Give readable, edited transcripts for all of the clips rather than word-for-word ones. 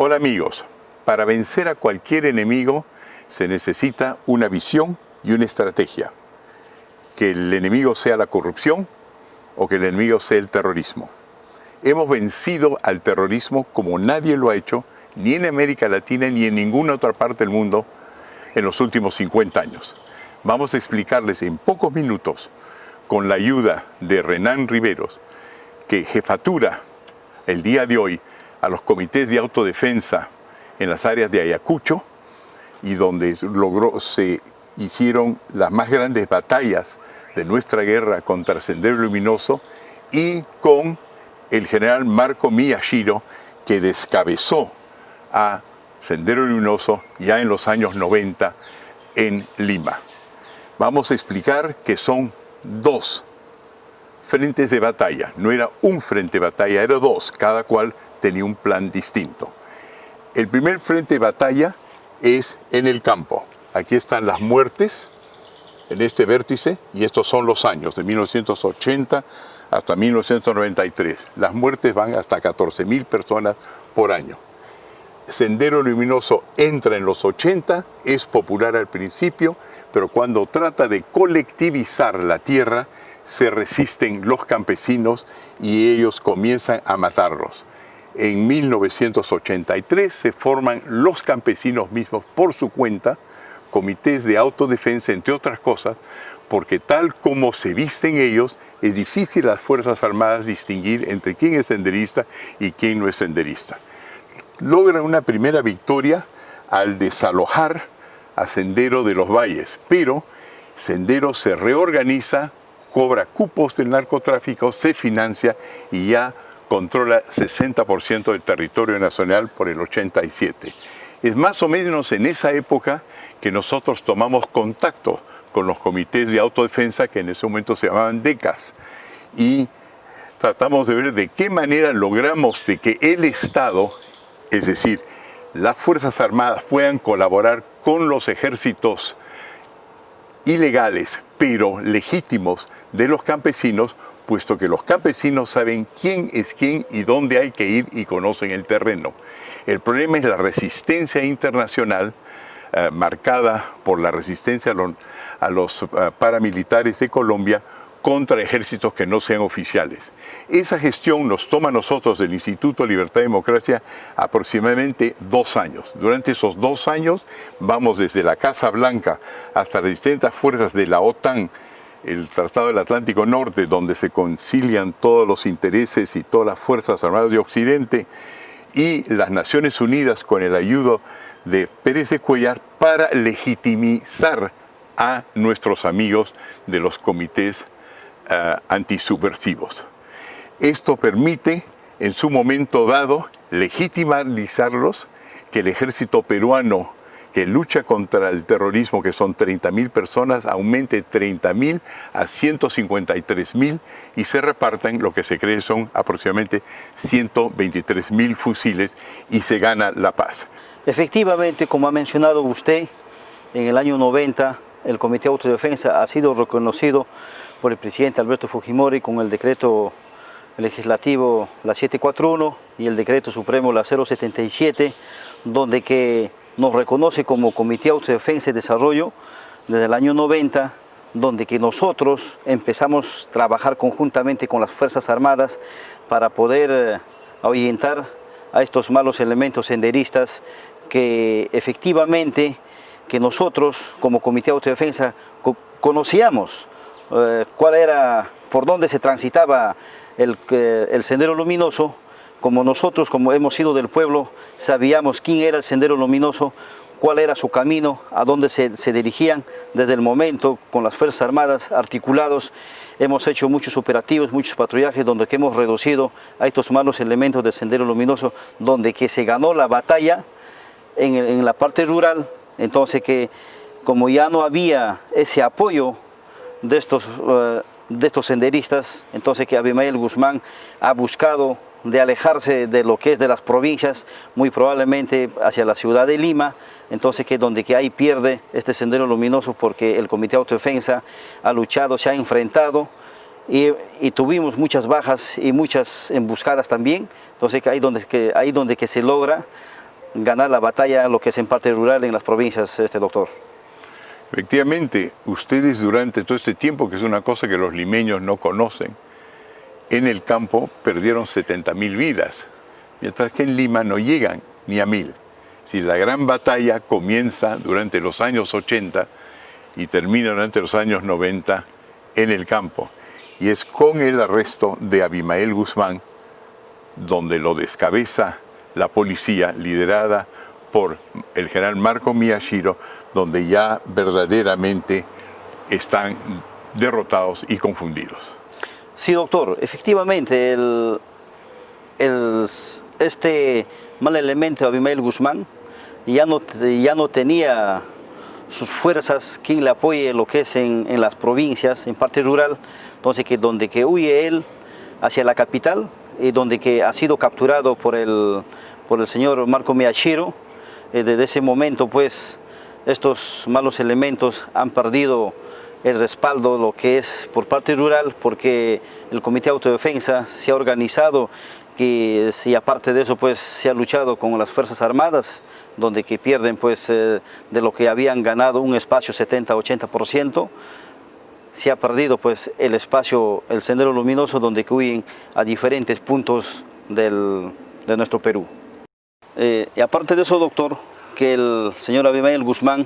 Hola amigos, para vencer a cualquier enemigo se necesita una visión y una estrategia. Que el enemigo sea la corrupción o que el enemigo sea el terrorismo. Hemos vencido al terrorismo como nadie lo ha hecho, ni en América Latina ni en ninguna otra parte del mundo en los últimos 50 años. Vamos a explicarles en pocos minutos, con la ayuda de Renan Riveros, que jefatura el día de hoy a los comités de autodefensa en las áreas de Ayacucho, y donde se hicieron las más grandes batallas de nuestra guerra contra Sendero Luminoso, y con el general Marco Miyashiro, que descabezó a Sendero Luminoso ya en los años 90 en Lima. Vamos a explicar que son dos frentes de batalla, no era un frente de batalla, eran dos, cada cual tenía un plan distinto. El primer frente de batalla es en el campo. Aquí están las muertes en este vértice, y estos son los años, de 1980 hasta 1993. Las muertes van hasta 14.000 personas por año. Sendero Luminoso entra en los 80, es popular al principio, pero cuando trata de colectivizar la tierra, se resisten los campesinos y ellos comienzan a matarlos. En 1983 se forman los campesinos mismos por su cuenta, comités de autodefensa, entre otras cosas, porque tal como se visten ellos, es difícil a las Fuerzas Armadas distinguir entre quién es senderista y quién no es senderista. Logran una primera victoria al desalojar a Sendero de los Valles, pero Sendero se reorganiza, cobra cupos del narcotráfico, se financia y ya controla 60% del territorio nacional por el 87. Es más o menos en esa época que nosotros tomamos contacto con los comités de autodefensa, que en ese momento se llamaban DECAS, y tratamos de ver de qué manera logramos de que el Estado, es decir, las Fuerzas Armadas, puedan colaborar con los ejércitos ilegales, pero legítimos, de los campesinos, puesto que los campesinos saben quién es quién y dónde hay que ir y conocen el terreno. El problema es la resistencia internacional, marcada por la resistencia a los paramilitares de Colombia contra ejércitos que no sean oficiales. Esa gestión nos toma a nosotros del Instituto Libertad y Democracia aproximadamente 2 años. Durante esos 2 años vamos desde la Casa Blanca hasta las distintas fuerzas de la OTAN, el Tratado del Atlántico Norte, donde se concilian todos los intereses y todas las Fuerzas Armadas de Occidente, y las Naciones Unidas con el ayuda de Pérez de Cuellar para legitimizar a nuestros amigos de los comités antisubversivos. Esto permite, en su momento dado, legitimizarlos, que el ejército peruano que lucha contra el terrorismo, que son 30.000 personas, aumente 30.000 a 153.000 y se repartan lo que se cree son aproximadamente 123.000 fusiles y se gana la paz. Efectivamente, como ha mencionado usted, en el año 90 el Comité de Autodefensa ha sido reconocido por el presidente Alberto Fujimori con el decreto legislativo la 741 y el decreto supremo la 077, donde que nos reconoce como Comité de Autodefensa y Desarrollo desde el año 90, donde que nosotros empezamos a trabajar conjuntamente con las Fuerzas Armadas para poder ahuyentar a estos malos elementos senderistas que efectivamente que nosotros como Comité de Autodefensa conocíamos cuál era, por dónde se transitaba el Sendero Luminoso. Como nosotros, como hemos sido del pueblo, sabíamos quién era el Sendero Luminoso, cuál era su camino, a dónde se dirigían. Desde el momento, con las Fuerzas Armadas articulados, hemos hecho muchos operativos, muchos patrullajes, donde que hemos reducido a estos malos elementos del Sendero Luminoso, donde que se ganó la batalla en la parte rural. Entonces que como ya no había ese apoyo de estos senderistas, entonces que Abimael Guzmán ha buscado de alejarse de lo que es de las provincias, muy probablemente hacia la ciudad de Lima, entonces que donde que ahí pierde este Sendero Luminoso, porque el Comité de Autodefensa ha luchado, se ha enfrentado y tuvimos muchas bajas y muchas emboscadas también. Entonces que ahí donde que se logra ganar la batalla, lo que es en parte rural en las provincias, doctor. Efectivamente, ustedes durante todo este tiempo, que es una cosa que los limeños no conocen, en el campo perdieron 70.000 vidas, mientras que en Lima no llegan ni a 1.000. Si la gran batalla comienza durante los años 80 y termina durante los años 90 en el campo, y es con el arresto de Abimael Guzmán, donde lo descabeza la policía liderada por el general Marco Miyashiro, donde ya verdaderamente están derrotados y confundidos. Sí, doctor, efectivamente este mal elemento Abimael Guzmán ya no tenía sus fuerzas, quien le apoye lo que es en las provincias, en parte rural, entonces donde que huye él hacia la capital, y donde que ha sido capturado por el señor Marco Miyashiro. Desde ese momento, pues, estos malos elementos han perdido el respaldo, lo que es por parte rural, porque el Comité de Autodefensa se ha organizado y aparte de eso, pues, se ha luchado con las Fuerzas Armadas, donde que pierden, pues, de lo que habían ganado un espacio 70-80%, se ha perdido, pues, el espacio, el Sendero Luminoso, donde que huyen a diferentes puntos de nuestro Perú. Y aparte de eso, doctor, que el señor Abimael Guzmán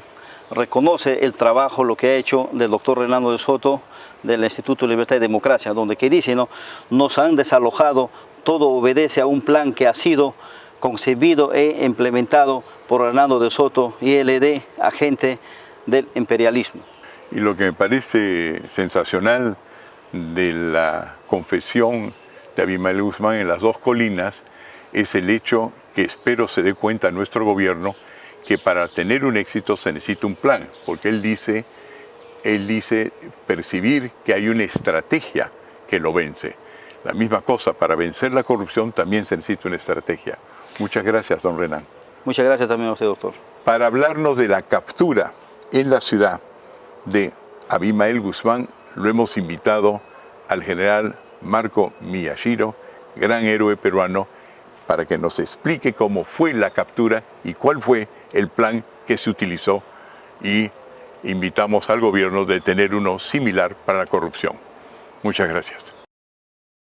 reconoce el trabajo, lo que ha hecho del doctor Renando de Soto, del Instituto de Libertad y Democracia, donde que dice, ¿no?, nos han desalojado, todo obedece a un plan que ha sido concebido e implementado por Renando de Soto, ILD, agente del imperialismo. Y lo que me parece sensacional de la confesión de Abimael Guzmán en las dos colinas es el hecho que espero se dé cuenta nuestro gobierno que para tener un éxito se necesita un plan, porque él dice percibir que hay una estrategia que lo vence. La misma cosa, para vencer la corrupción también se necesita una estrategia. Muchas gracias, don Renan. Muchas gracias también a usted, doctor. Para hablarnos de la captura en la ciudad de Abimael Guzmán, lo hemos invitado al general Marco Miyashiro, gran héroe peruano, para que nos explique cómo fue la captura y cuál fue el plan que se utilizó, y invitamos al gobierno de tener uno similar para la corrupción. Muchas gracias.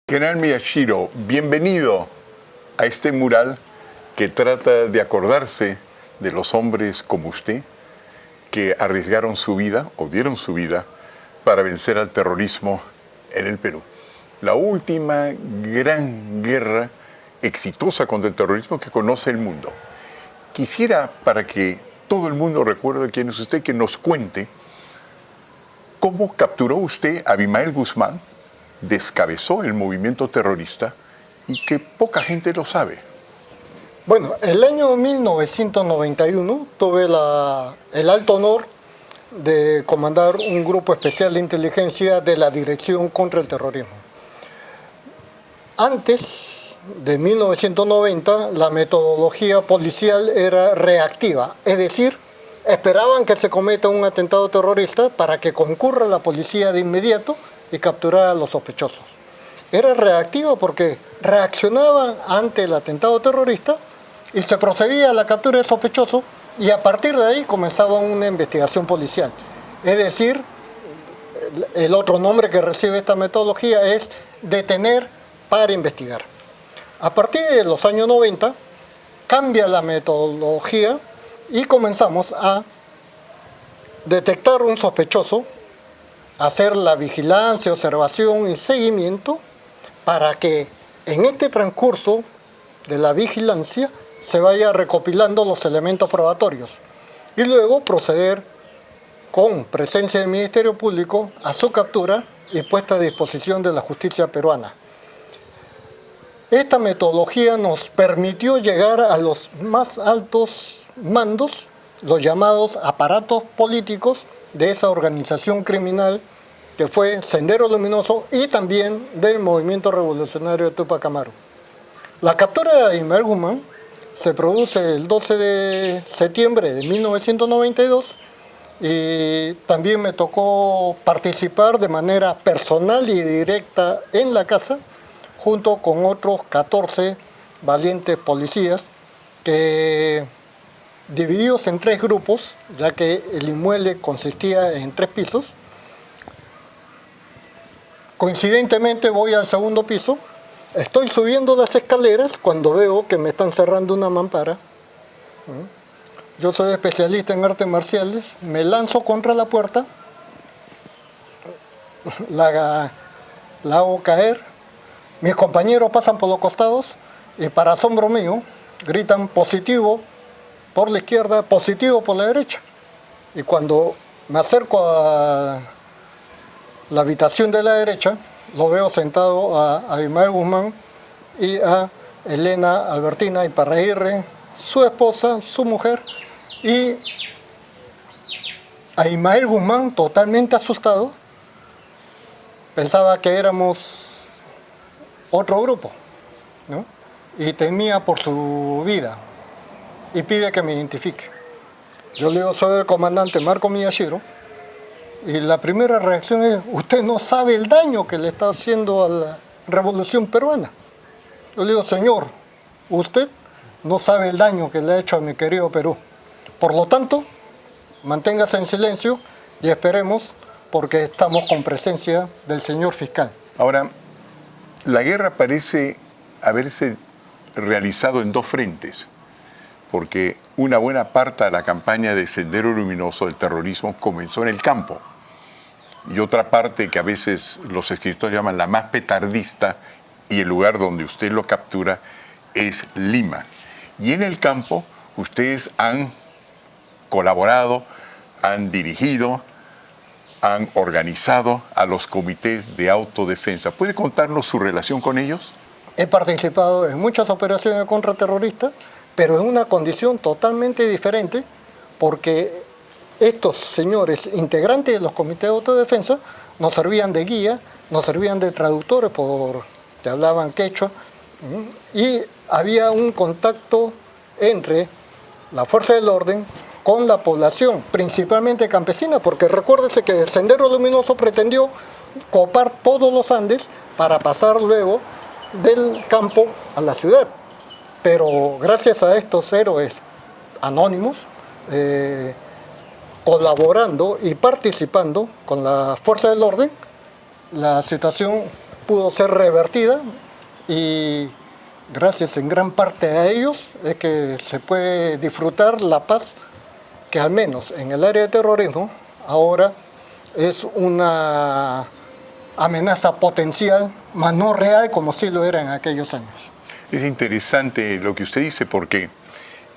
General Miyashiro, bienvenido a este mural que trata de acordarse de los hombres como usted que arriesgaron su vida o dieron su vida para vencer al terrorismo en el Perú. La última gran guerra exitosa contra el terrorismo que conoce el mundo. Quisiera, para que todo el mundo recuerde quién es usted, que nos cuente cómo capturó usted a Abimael Guzmán, descabezó el movimiento terrorista y que poca gente lo sabe. Bueno, el año 1991 tuve el alto honor de comandar un grupo especial de inteligencia de la Dirección contra el Terrorismo. Antes de 1990, la metodología policial era reactiva, es decir, esperaban que se cometa un atentado terrorista para que concurra la policía de inmediato y capturara a los sospechosos. Era reactiva porque reaccionaba ante el atentado terrorista y se procedía a la captura del sospechoso, y a partir de ahí comenzaba una investigación policial. Es decir, el otro nombre que recibe esta metodología es detener para investigar. A partir de los años 90 cambia la metodología y comenzamos a detectar un sospechoso, hacer la vigilancia, observación y seguimiento para que en este transcurso de la vigilancia se vaya recopilando los elementos probatorios y luego proceder con presencia del Ministerio Público a su captura y puesta a disposición de la justicia peruana. Esta metodología nos permitió llegar a los más altos mandos, los llamados aparatos políticos de esa organización criminal que fue Sendero Luminoso y también del Movimiento Revolucionario de Túpac Amaru. La captura de Abimael Guzmán se produce el 12 de septiembre de 1992 y también me tocó participar de manera personal y directa en la casa junto con otros 14 valientes policías que divididos en 3 grupos, ya que el inmueble consistía en 3 pisos. Coincidentemente voy al segundo piso, estoy subiendo las escaleras cuando veo que me están cerrando una mampara. Yo soy especialista en artes marciales, me lanzo contra la puerta, la hago caer, mis compañeros pasan por los costados y para asombro mío gritan positivo por la izquierda, positivo por la derecha. Y cuando me acerco a la habitación de la derecha, lo veo sentado a Ismael Guzmán y a Elena Albertina Iparraguirre, su esposa, su mujer, y a Ismael Guzmán totalmente asustado, pensaba que éramos otro grupo, ¿no? Y temía por su vida y pide que me identifique. Yo le digo, soy el comandante Marco Miyashiro, y la primera reacción es, usted no sabe el daño que le está haciendo a la Revolución Peruana. Yo le digo, señor, usted no sabe el daño que le ha hecho a mi querido Perú. Por lo tanto, manténgase en silencio y esperemos, porque estamos con presencia del señor fiscal. Ahora, la guerra parece haberse realizado en 2 frentes, porque una buena parte de la campaña de Sendero Luminoso del terrorismo comenzó en el campo, y otra parte que a veces los escritores llaman la más petardista, y el lugar donde usted lo captura es Lima. Y en el campo ustedes han colaborado, han dirigido, han organizado a los comités de autodefensa. ¿Puede contarnos su relación con ellos? He participado en muchas operaciones contraterroristas, pero en una condición totalmente diferente, porque estos señores integrantes de los comités de autodefensa nos servían de guía, nos servían de traductores, te hablaban quechua, y había un contacto entre la fuerza del orden con la población, principalmente campesina, porque recuérdese que el Sendero Luminoso pretendió copar todos los Andes para pasar luego del campo a la ciudad. Pero gracias a estos héroes anónimos, colaborando y participando con la fuerza del orden, la situación pudo ser revertida, y gracias en gran parte a ellos es que se puede disfrutar la paz, que al menos en el área de terrorismo ahora es una amenaza potencial, mas no real como sí lo era en aquellos años. Es interesante lo que usted dice, porque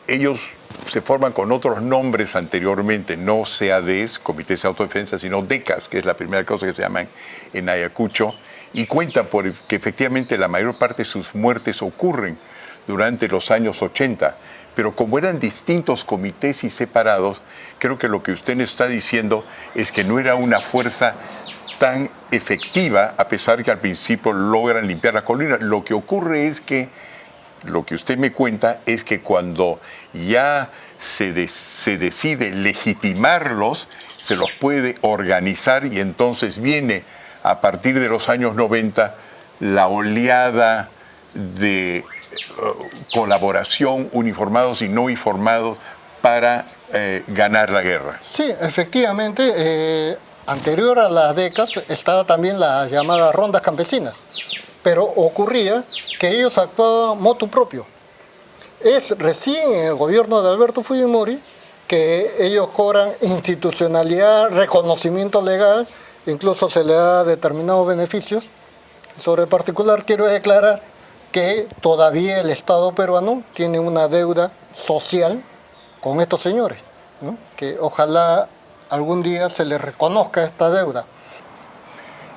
ellos se forman con otros nombres anteriormente, no CADs, Comités de Autodefensa, sino DECAS, que es la primera cosa que se llaman en Ayacucho, y cuentan que efectivamente la mayor parte de sus muertes ocurren durante los años 80, pero como eran distintos comités y separados, creo que lo que usted está diciendo es que no era una fuerza tan efectiva, a pesar que al principio logran limpiar la colina. Lo que ocurre es que, lo que usted me cuenta, es que cuando ya se decide legitimarlos, se los puede organizar, y entonces viene a partir de los años 90 la oleada de colaboración, uniformados y no uniformados, para ganar la guerra. Sí, efectivamente, anterior a las DECAS estaba también las llamadas rondas campesinas, pero ocurría que ellos actuaban motu propio. Es recién en el gobierno de Alberto Fujimori que ellos cobran institucionalidad, reconocimiento legal, incluso se le da determinados beneficios. Sobre el particular quiero declarar que todavía el Estado peruano tiene una deuda social con estos señores, ¿no? Que ojalá algún día se les reconozca esta deuda.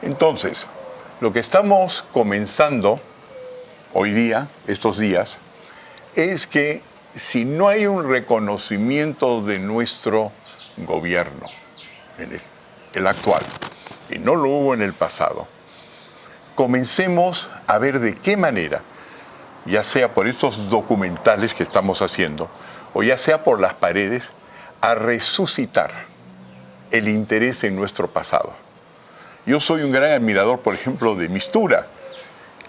Entonces, lo que estamos comenzando hoy día, estos días, es que si no hay un reconocimiento de nuestro gobierno, el actual, y no lo hubo en el pasado, comencemos a ver de qué manera, ya sea por estos documentales que estamos haciendo, o ya sea por las paredes, a resucitar el interés en nuestro pasado. Yo soy un gran admirador, por ejemplo, de Mistura,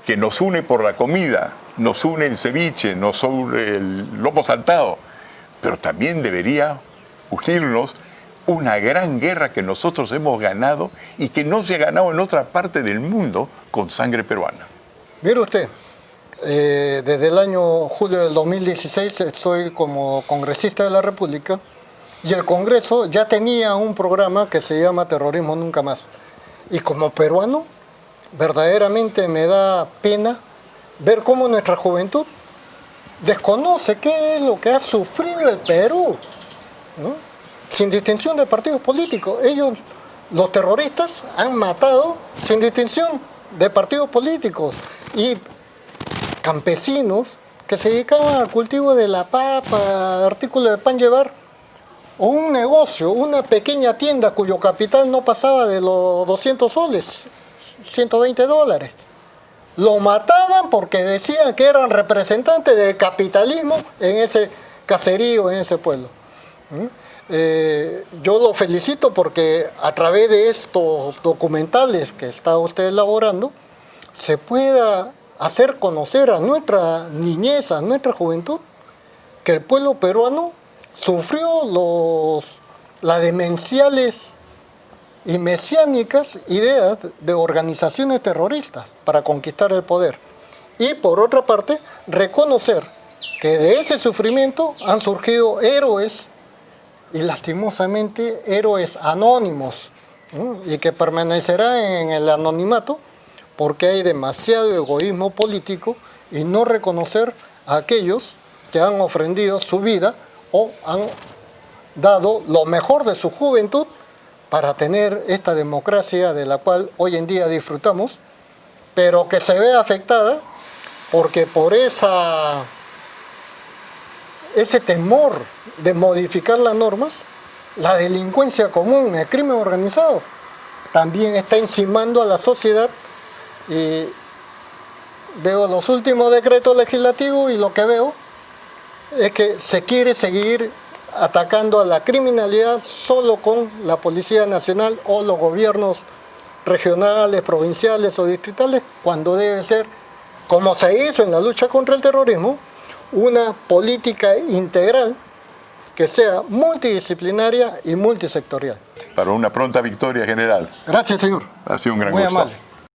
que nos une por la comida, nos une el ceviche, nos une el lomo saltado, pero también debería unirnos una gran guerra que nosotros hemos ganado y que no se ha ganado en otra parte del mundo con sangre peruana. Mire usted, desde el año julio del 2016 estoy como congresista de la República y el Congreso ya tenía un programa que se llama Terrorismo Nunca Más. Y como peruano, verdaderamente me da pena ver cómo nuestra juventud desconoce qué es lo que ha sufrido el Perú, ¿no? Sin distinción de partidos políticos. Ellos, los terroristas, han matado sin distinción de partidos políticos. Y campesinos que se dedicaban al cultivo de la papa, artículos de pan llevar, o un negocio, una pequeña tienda cuyo capital no pasaba de los 200 soles, 120 dólares. Lo mataban porque decían que eran representantes del capitalismo en ese caserío, en ese pueblo. Yo lo felicito porque a través de estos documentales que está usted elaborando, se pueda hacer conocer a nuestra niñez, a nuestra juventud, que el pueblo peruano sufrió las demenciales y mesiánicas ideas de organizaciones terroristas para conquistar el poder. Y por otra parte, reconocer que de ese sufrimiento han surgido héroes y lastimosamente héroes anónimos, y que permanecerán en el anonimato porque hay demasiado egoísmo político y no reconocer a aquellos que han ofrendido su vida o han dado lo mejor de su juventud para tener esta democracia de la cual hoy en día disfrutamos, pero que se ve afectada porque por ese temor de modificar las normas, la delincuencia común, el crimen organizado, también está encimando a la sociedad. Y veo los últimos decretos legislativos y lo que veo es que se quiere seguir atacando a la criminalidad solo con la Policía Nacional o los gobiernos regionales, provinciales o distritales, cuando debe ser, como se hizo en la lucha contra el terrorismo, una política integral que sea multidisciplinaria y multisectorial. Para una pronta victoria, general. Gracias, señor. Ha sido un gran Muy gusto. amable.